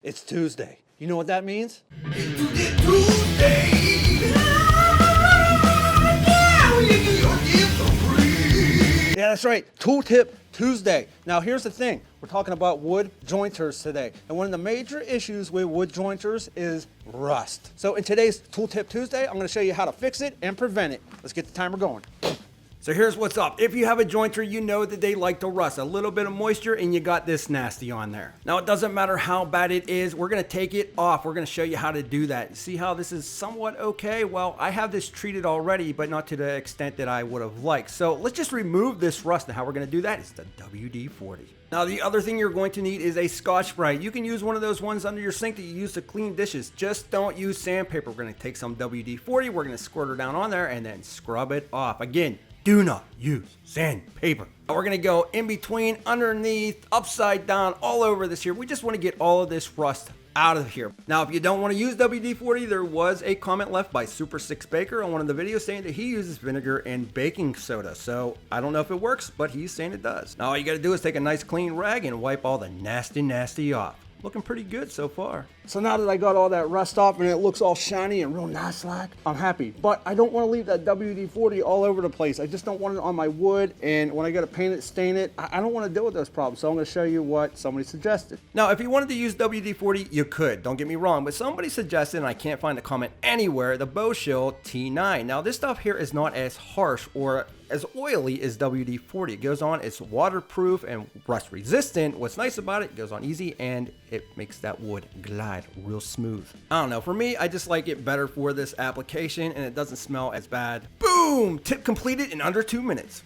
It's Tuesday. You know what that means? It's Tuesday. Yeah, that's right. Tooltip Tuesday. Now, here's the thing. We're talking about wood jointers today. And one of the major issues with wood jointers is rust. So in today's Tooltip Tuesday, I'm going to show you how to fix it and prevent it. Let's get the timer going. So here's what's up. If you have a jointer, you know that they like to rust. A little bit of moisture and you got this nasty on there. Now, it doesn't matter how bad it is. We're going to take it off. We're going to show you how to do that. See how this is somewhat okay? Well, I have this treated already, but not to the extent that I would have liked. So let's just remove this rust. And how we're going to do that is the WD-40. Now, the other thing you're going to need is a Scotch-Brite. You can use one of those ones under your sink that you use to clean dishes. Just don't use sandpaper. We're going to take some WD-40. We're going to squirt her down on there and then scrub it off. Again, do not use sandpaper. We're gonna go in between, underneath, upside down, all over this here. We just wanna get all of this rust out of here. Now, if you don't wanna use WD-40, there was a comment left by Super 6 Baker on one of the videos saying that he uses vinegar and baking soda. So I don't know if it works, but he's saying it does. Now, all you gotta do is take a nice clean rag and wipe all the nasty off. Looking pretty good so far. So now that I got all that rust off and it looks all shiny and real nice like, I'm happy. But I don't want to leave that WD-40 all over the place. I just don't want it on my wood, and when I got to paint it, stain it, I don't want to deal with those problems. So I'm going to show you what somebody suggested. Now, if you wanted to use WD-40, you could, don't get me wrong, but somebody suggested, and I can't find a comment anywhere, the Boeshield T9. Now, this stuff here is not as harsh or as oily as WD-40. It goes on, it's waterproof and rust resistant. What's nice about it goes on easy and it makes that wood glide real smooth. I don't know, for me, I just like it better for this application and it doesn't smell as bad. Boom! Tip completed in under 2 minutes.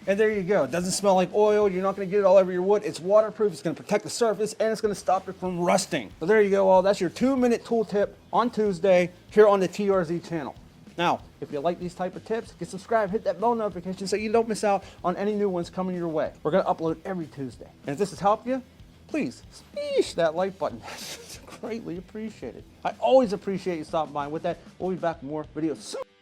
And there you go. It doesn't smell like oil. You're not going to get it all over your wood. It's waterproof. It's going to protect the surface and it's going to stop it from rusting. So there you go. All that's your 2-minute tool tip on Tuesday here on the TRZ channel. Now, if you like these type of tips, get subscribed, hit that bell notification so you don't miss out on any new ones coming your way. We're going to upload every Tuesday. And if this has helped you, please smash that like button. It's greatly appreciated. I always appreciate you stopping by. And with that, we'll be back with more videos soon.